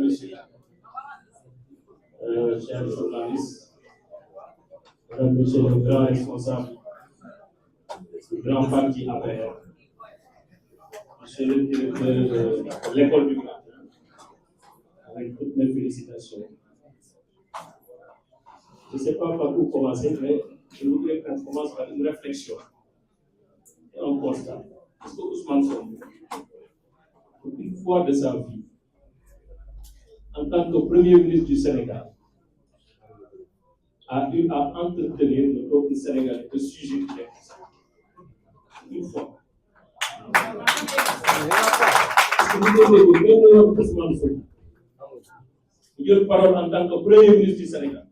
messieurs, chers journalistes, mesdames, messieurs les grands responsables du grand parti APR, monsieur le directeur de l'école du Matin, avec toutes mes félicitations. Je ne sais pas par où commencer, mais je voudrais qu'on commence par une réflexion et un constat. Parce que Ousmane Sonko, pour une fois de sa vie, en tant que Premier ministre du Sénégal, a eu à entretenir le peuple sénégalais de sujets qui est une fois. Parce que vous avez dit que Ousmane Sonko, il a parole en tant que Premier ministre du Sénégal.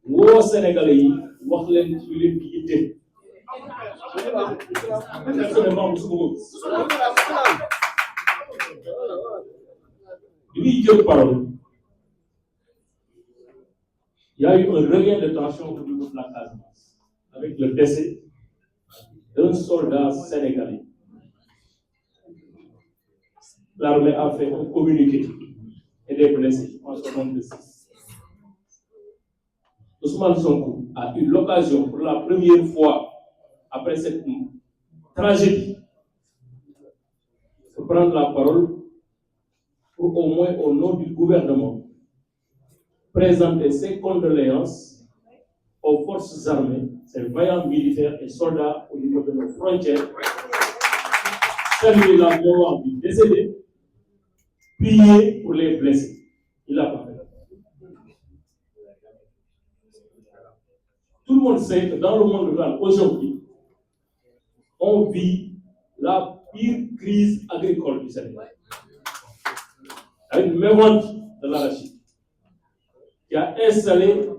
Woo Sénégalais yi wax leen ci leen di yitte. Personnellement musuma ko gis. Bi muy jël parole, il y a eu un regain de tension au niveau de la Casamance avec le décès d'un soldat sénégalais. L'armée a fait un communiqué et des blessés, je pense au nombre de 6. Ousmane Sonko a eu l'occasion pour la première fois après cette tragédie de prendre la parole pour au moins au nom du gouvernement présenter ses condoléances aux forces armées, ces vaillants militaires et soldats au niveau de nos frontières, saluer la mémoire du décédé, prier pour les blessés. Il a pas fait. Tout le monde sait que dans le monde rural, aujourd'hui, on vit la pire crise agricole du Sénégal. Avec une mémoire de l'arachide qui a installé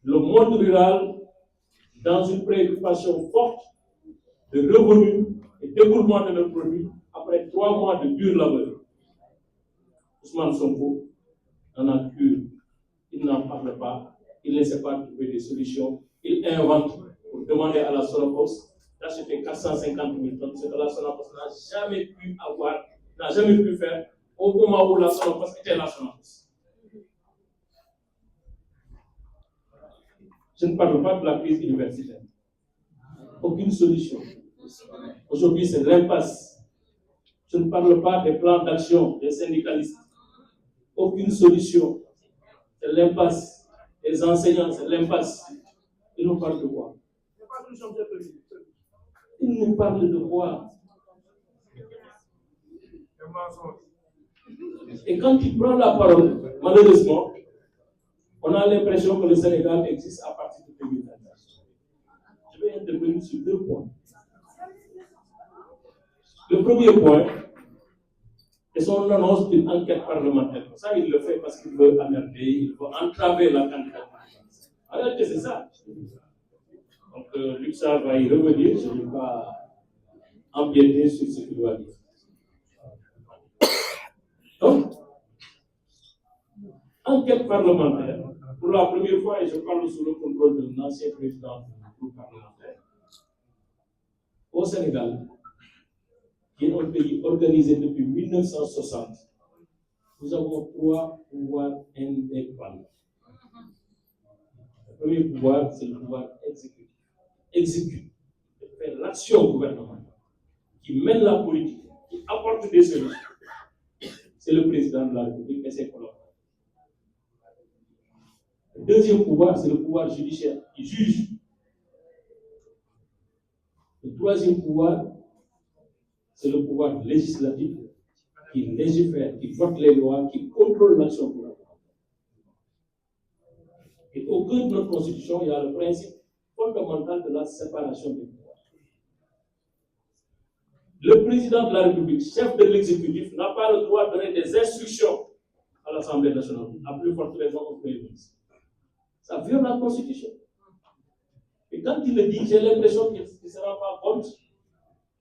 le monde rural dans une préoccupation forte de revenus et d'écoulement de nos produits après 3 mois de dur labeur. Ousmane Sonko en a cure. Il n'en parle pas. Il ne sait pas trouver des solutions. Il invente pour demander à la Sonacos d'acheter 450 000 tonnes, ce que la Sonacos n'a jamais pu avoir, n'a jamais pu faire au moment où la Sonacos était la Sonacos. Je ne parle pas de la crise universitaire. Aucune solution. Aujourd'hui, c'est l'impasse. Je ne parle pas des plans d'action des syndicalistes. Aucune solution. C'est l'impasse. Les enseignants, c'est l'impasse. Ils nous parlent de quoi? Ils nous parlent de quoi? Et quand il prend la parole, malheureusement, on a l'impression que le Sénégal existe à partir de 2024. Je vais intervenir sur 2 points. Le premier point, c'est son annonce d'une enquête parlementaire. Ça, il le fait parce qu'il veut emmerder, il veut entraver la candidature. En réalité, c'est ça. Donc, Luxa va y revenir, je ne vais pas empiéter sur ce qu'il doit dire. Donc, enquête parlementaire, pour la première fois, et je parle sous le contrôle d'un ancien président du groupe parlementaire, au Sénégal, qui est un pays organisé depuis 1960, nous avons 3 pouvoirs indépendants. Le premier pouvoir, c'est le pouvoir exécutif. Exécute, fait l'action gouvernementale, qui mène la politique, qui apporte des solutions. C'est le président de la République et ses collaborateurs. Le deuxième pouvoir, c'est le pouvoir judiciaire, qui juge. Le troisième pouvoir, c'est le pouvoir législatif, qui légifère, qui vote les lois, qui contrôle l'action gouvernementale. Et au cœur de notre Constitution, il y a le principe fondamental de la séparation des pouvoirs. Le président de la République, chef de l'exécutif, n'a pas le droit de donner des instructions à l'Assemblée nationale, à plus forte raison au Premier ministre. Ça viole la Constitution. Et quand il le dit, j'ai l'impression qu'il ne se rend pas compte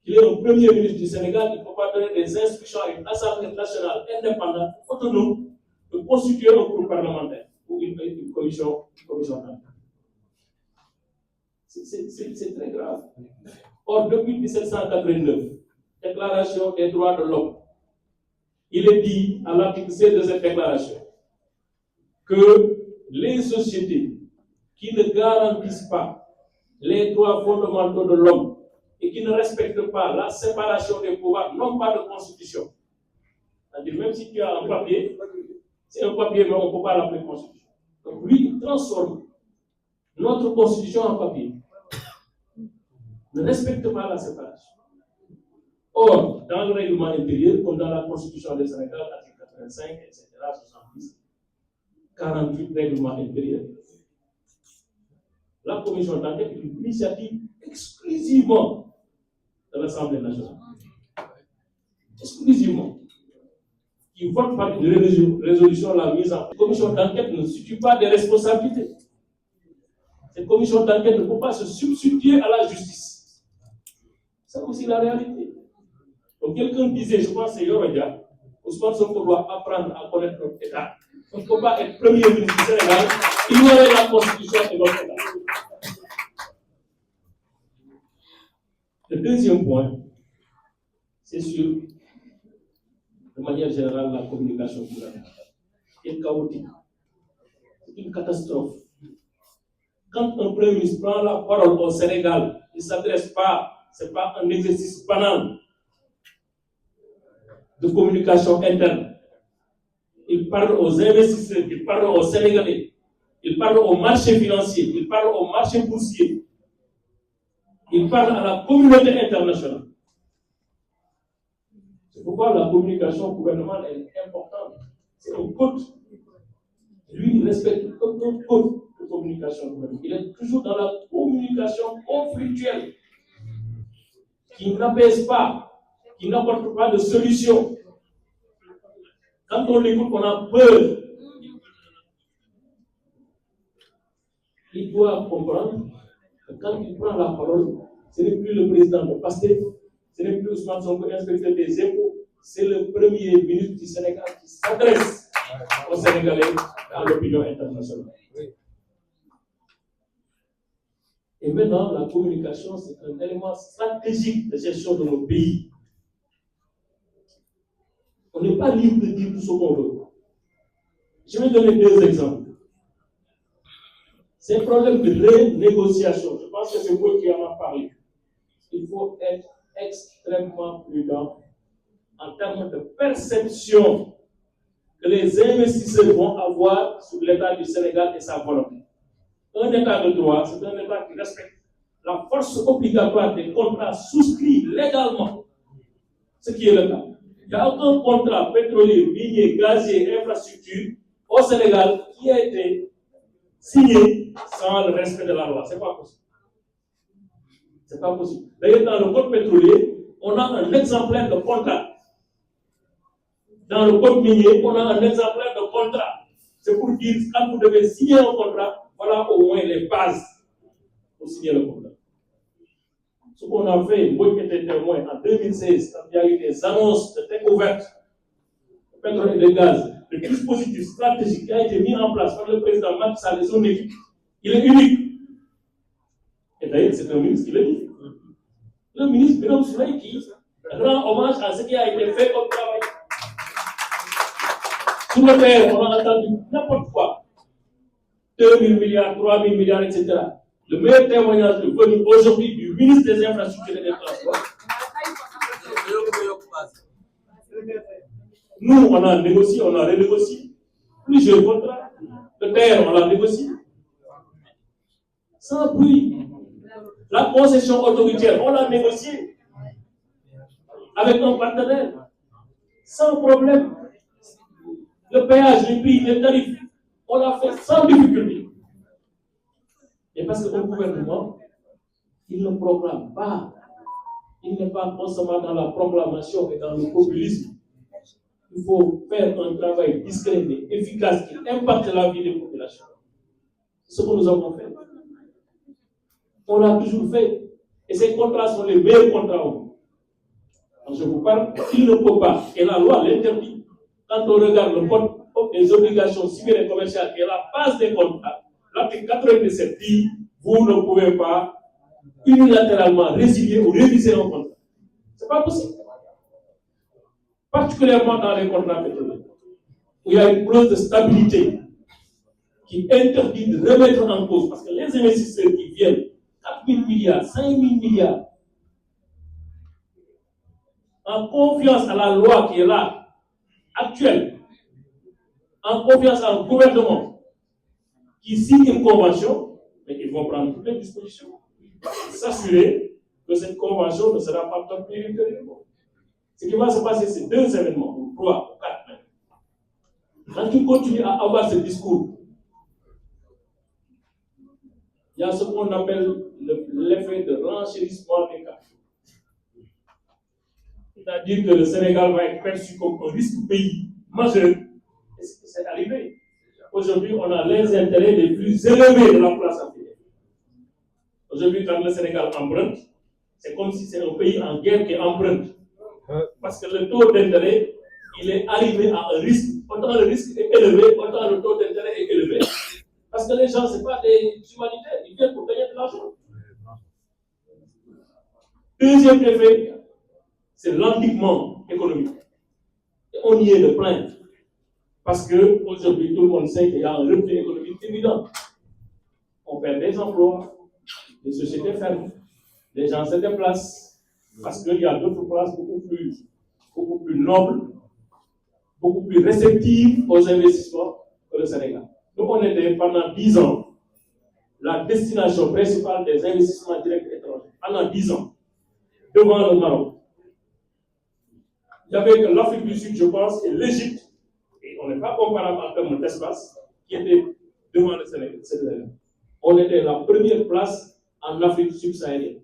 qu'il est un Premier ministre du Sénégal, il ne peut pas donner des instructions à une Assemblée nationale indépendante, autonome, de constituer un groupe parlementaire ou une commission d'enquête. C'est très grave. Or, depuis 1789, Déclaration des droits de l'homme, il est dit à l'article 7 de cette déclaration que les sociétés qui ne garantissent pas les droits fondamentaux de l'homme et qui ne respectent pas la séparation des pouvoirs n'ont pas de constitution. C'est-à-dire, même si tu as un papier, c'est un papier, mais on ne peut pas l'appeler constitution. Donc lui, il transforme notre constitution en papier. Ne respecte pas la séparation. Or, dans le règlement intérieur, comme dans la constitution du Sénégal, article 85, etc., 70, 48 règlements intérieurs, la commission d'enquête est une initiative exclusivement de l'Assemblée nationale. Exclusivement. Qui vote par une résolution la mise en place. La commission d'enquête ne situe pas des responsabilités. Cette commission d'enquête ne peut pas se substituer à la justice. C'est aussi la réalité. Donc quelqu'un disait, je pense que c'est Yorodia, Ousmane Sonko doit apprendre à connaître notre État. On ne peut pas être premier ministre du Sénégal, ignorer la constitution et notre État. Le deuxième point, c'est sur, de manière générale, la communication gouvernementale. C'est chaotique. C'est une catastrophe. Quand un premier ministre prend la parole au Sénégal, il ne s'adresse pas, ce n'est pas un exercice banal de communication interne. Il parle aux investisseurs, il parle aux Sénégalais, il parle au marché financier, il parle au marché boursier, il parle à la communauté internationale. C'est pourquoi la communication gouvernementale est importante. C'est un code. Lui, il respecte aucun code de communication gouvernementale. Il est toujours dans la communication conflictuelle, qui n'apaise pas, qui n'apporte pas de solution. Quand on l'écoute, on a peur. Il doit comprendre que quand il prend la parole, ce n'est plus le président de PASTEF, ce n'est plus Ousmane Sonko, inspecteur des impôts, c'est le premier ministre du Sénégal qui s'adresse aux Sénégalais à l'opinion internationale. Et maintenant, la communication, c'est un élément stratégique de gestion de nos pays. On n'est pas libre de dire tout ce qu'on veut. Je vais donner deux exemples. C'est un problème de renégociation. Je pense que c'est vous qui en a parlé. Il faut être extrêmement prudent en termes de perception que les investisseurs vont avoir sur l'État du Sénégal et sa volonté. Un État de droit, c'est un État qui respecte la force obligatoire des contrats souscrits légalement, ce qui est le cas. Il n'y a aucun contrat pétrolier, minier, gazier, infrastructure au Sénégal qui a été signé sans le respect de la loi. Ce n'est pas possible. C'est pas possible. D'ailleurs, dans le code pétrolier, on a un exemplaire de contrat. Dans le code minier, on a un exemplaire de contrat. C'est pour dire, quand vous devez signer un contrat, voilà au moins les bases pour signer le contrat. Ce qu'on a fait, moi qui étais témoin en 2016, quand il y a eu des annonces de découverte de pétrole et de gaz, le dispositif stratégique qui a été mis en place par le président Macky Sall et son équipe, il est unique. Et d'ailleurs, c'est un ministre qui le dit. Le ministre Birame Souleye qui rend hommage à ce qui a été fait comme travail. Sur le terrain, on a entendu n'importe quoi. 2 000 milliards, 3 000 milliards, etc. Le meilleur témoignage de venu aujourd'hui du ministre des Infrastructures et des Transports. Nous, on a négocié, on a renégocié plusieurs contrats. Le terre, on l'a négocié. Sans bruit. La concession autoritaire, on l'a négocié. Avec un partenaire. Sans problème. Le péage, les prix, les tarifs, on l'a fait sans difficulté. Et parce que le gouvernement, il ne proclame pas. Il n'est pas constamment dans la proclamation et dans le populisme. Il faut faire un travail discret et efficace qui impacte la vie des populations. C'est ce que nous avons fait. On l'a toujours fait. Et ces contrats sont les meilleurs contrats au monde. Quand je vous parle, il ne peut pas. Et la loi l'interdit. Quand on regarde le code des obligations civiles et commerciales, qui est la base des contrats, l'article 97 dit, vous ne pouvez pas unilatéralement résilier ou réviser un contrat. Ce n'est pas possible. particulièrement dans les contrats pétroliers, où il y a une clause de stabilité qui interdit de remettre en cause, parce que les investisseurs qui viennent, 4 000 milliards, 5 000 milliards, en confiance à la loi qui est là, actuelle, en confiance à un gouvernement qui signe une convention, mais ils vont prendre toutes les dispositions, s'assurer que cette convention ne sera pas torpillée ultérieurement. Ce qui va se passer, c'est 2 événements, ou 3, ou 4 même. Quand tu continues à avoir ce discours, il y a ce qu'on appelle l'effet de renchérissement des cas. C'est-à-dire que le Sénégal va être perçu comme un risque pays majeur. Et c'est arrivé. Aujourd'hui, on a les intérêts les plus élevés de la place africaine. Aujourd'hui, quand le Sénégal emprunte, c'est comme si c'est un pays en guerre qui emprunte. Parce que le taux d'intérêt, il est arrivé à un risque. Autant le risque est élevé, autant le taux d'intérêt est élevé. Parce que les gens, ce n'est pas des humanitaires, ils viennent pour gagner de l'argent. Deuxième effet, c'est l'endettement économique. Et on y est de plein. Parce qu'aujourd'hui, tout le monde sait qu'il y a un repli économique évident. On perd des emplois, les sociétés ferment, les gens se déplacent, parce qu'il y a d'autres places beaucoup plus nobles, beaucoup plus réceptives aux investissements que le Sénégal. Donc on était pendant 10 ans la destination principale des investissements directs étrangers. Pendant 10 ans, devant le Maroc. Il y avait que l'Afrique du Sud, je pense, et l'Égypte, et on n'est pas comparable en termes d'espace, qui étaient devant le Sénégal. On était la première place en Afrique subsaharienne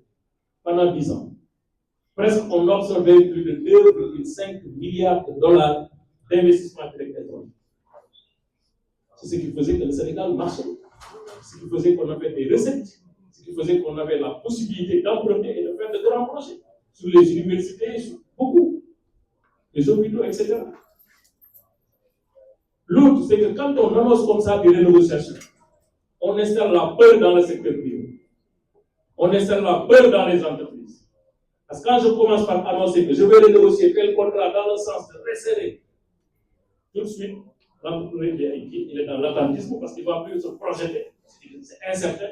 pendant 10 ans. Presque on absorbait plus de 2,5 milliards de dollars d'investissement direct étranger. C'est ce qui faisait que le Sénégal marchait. Ce qui faisait qu'on avait des recettes. Ce qui faisait qu'on avait la possibilité d'emprunter et de faire de grands projets sur les universités, sur beaucoup, les hôpitaux, etc. L'autre, c'est que quand on annonce comme ça des renégociations, on installe la peur dans le secteur privé. On installe la peur dans les entreprises. Parce que quand je commence par annoncer que je vais renégocier tel contrat dans le sens de resserrer, tout de suite, l'entreprise il est dans l'attentisme parce qu'il ne va plus se projeter. C'est incertain.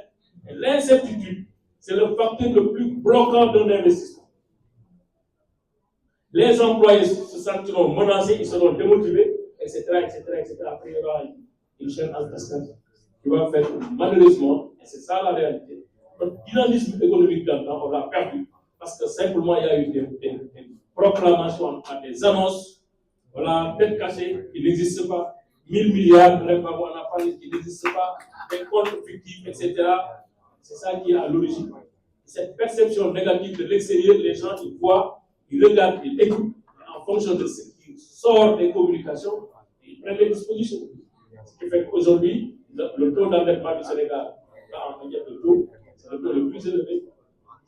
Et l'incertitude, c'est le facteur le plus bloquant d'un investissement. Les employés se sentiront menacés, ils seront démotivés, etc. Après, il y aura une chaîne alternante qui va faire malheureusement, et c'est ça la réalité, notre dynamisme économique d'antan, on l'a perdu parce que simplement il y a eu des proclamations, des annonces, voilà, tête cachée, qui n'existe pas, 1000 milliards, bref, on a parlé qui n'existe pas, des comptes fictifs, etc. C'est ça qui est à l'origine. Cette perception négative de l'extérieur, les gens, ils voient, ils regardent, ils écoutent, en fonction de ce qui sort des communications, ils prennent des dispositions. Ce qui fait qu'aujourd'hui, le taux d'endettement du Sénégal, là, on peut dire le taux, c'est le taux le plus élevé.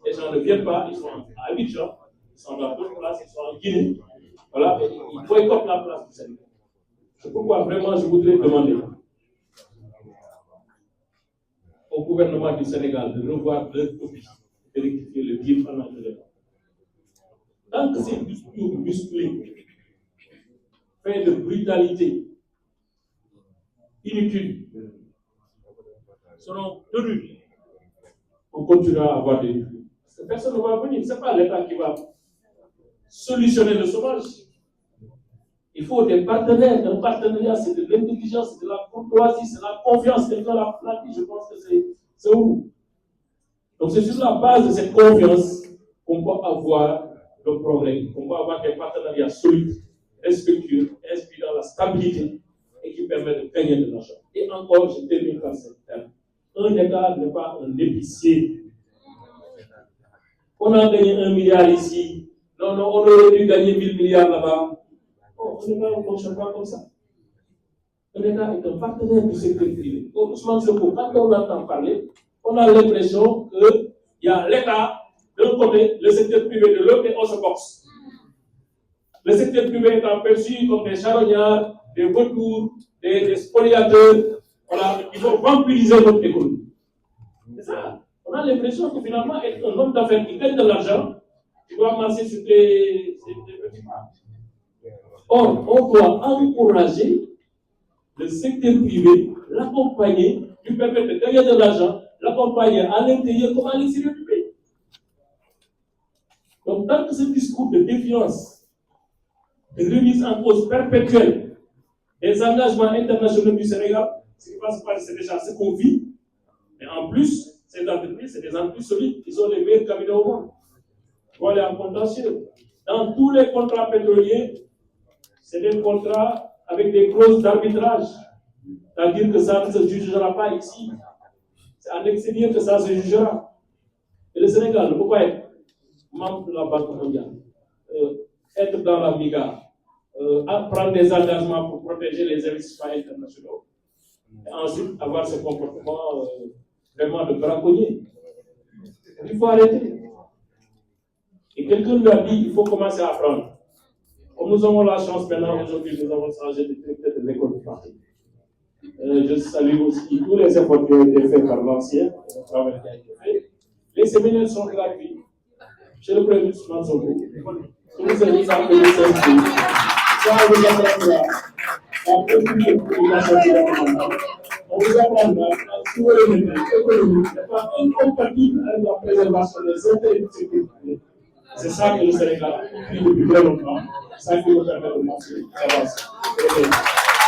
Les gens ne viennent pas, ils sont à Abidjan, ils sont dans d'autres places, ils sont en Guinée. Voilà, et ils boycottent la place du Sénégal. C'est pourquoi vraiment je voudrais demander au gouvernement du Sénégal de revoir leur copie, de rectifier le tir pendant le débat. Tant que ces discours musclés, faits de brutalité, inutiles, seront tenus, on continuera à avoir des difficultés. Parce que personne ne va venir, ce n'est pas l'État qui va solutionner le chômage. Il faut des partenaires. Un partenariat, c'est de l'intelligence, c'est de la courtoisie, c'est de la confiance. Quelqu'un l'a dit, je pense que c'est où. Donc c'est sur la base de cette confiance qu'on peut avoir le progrès, qu'on peut avoir des partenariats solides, respectueux, inspirant la stabilité et qui permettent de gagner de l'argent. Et encore, je termine par cette terme. Un État n'est pas un épicier. On a gagné 1 milliard ici. Non, on aurait dû gagner 1000 milliards là-bas. On ne fonctionne pas comme ça. Un État est un partenaire du secteur privé. Ousmane Sonko, quand on entend parler, on a l'impression qu'il y a l'État d'un côté, le secteur privé de l'autre, et on se boxe. Le secteur privé étant perçu comme des charognards, des vautours, des spoliateurs, voilà, qui vont vampiriser notre économie. C'est ça. On a l'impression que finalement, être un homme d'affaires qui gagne de l'argent, il doit marcher sur des petits pas. Or, on doit encourager le secteur privé, l'accompagner, lui permettre de gagner de l'argent, l'accompagner à l'intérieur comme à l'extérieur du pays. Donc, tant que ce discours de défiance, de remise en cause perpétuelle des engagements internationaux du Sénégal, ce qui passe par c'est déjà ce qu'on vit, mais en plus, ces entreprises, c'est des entreprises solides, ils ont les meilleurs cabinets au monde. Il faut aller en contentieux. Dans tous les contrats pétroliers, c'est des contrats avec des clauses d'arbitrage. C'est-à-dire que ça ne se jugera pas ici. C'est à l'extérieur que ça se jugera. Et le Sénégal ne peut pas être membre de la Banque mondiale, être dans la MIGA, prendre des engagements pour protéger les investissements internationaux, et ensuite avoir ce comportement vraiment de braconnier. Il faut arrêter. Et quelqu'un lui a dit, il faut commencer à apprendre. Comme nous avons la chance maintenant, aujourd'hui, nous avons changé de directeur de l'école de Paris. Je salue aussi tous les efforts qui ont été faits par l'ancien, le travail qui a été fait. Les séminaires sont gratuits. Chez le Premier ministre Ousmane Sonko, tous les services à payer ça vous apprendra à produire l'éducation gouvernementale. On vous apprendra à souveraineté économique n'est pas incompatible avec la préservation des intérêts de sécurité. C'est ça que le Sénégal a compris depuis très longtemps. C'est ça qui nous permet de marcher, d'avancer.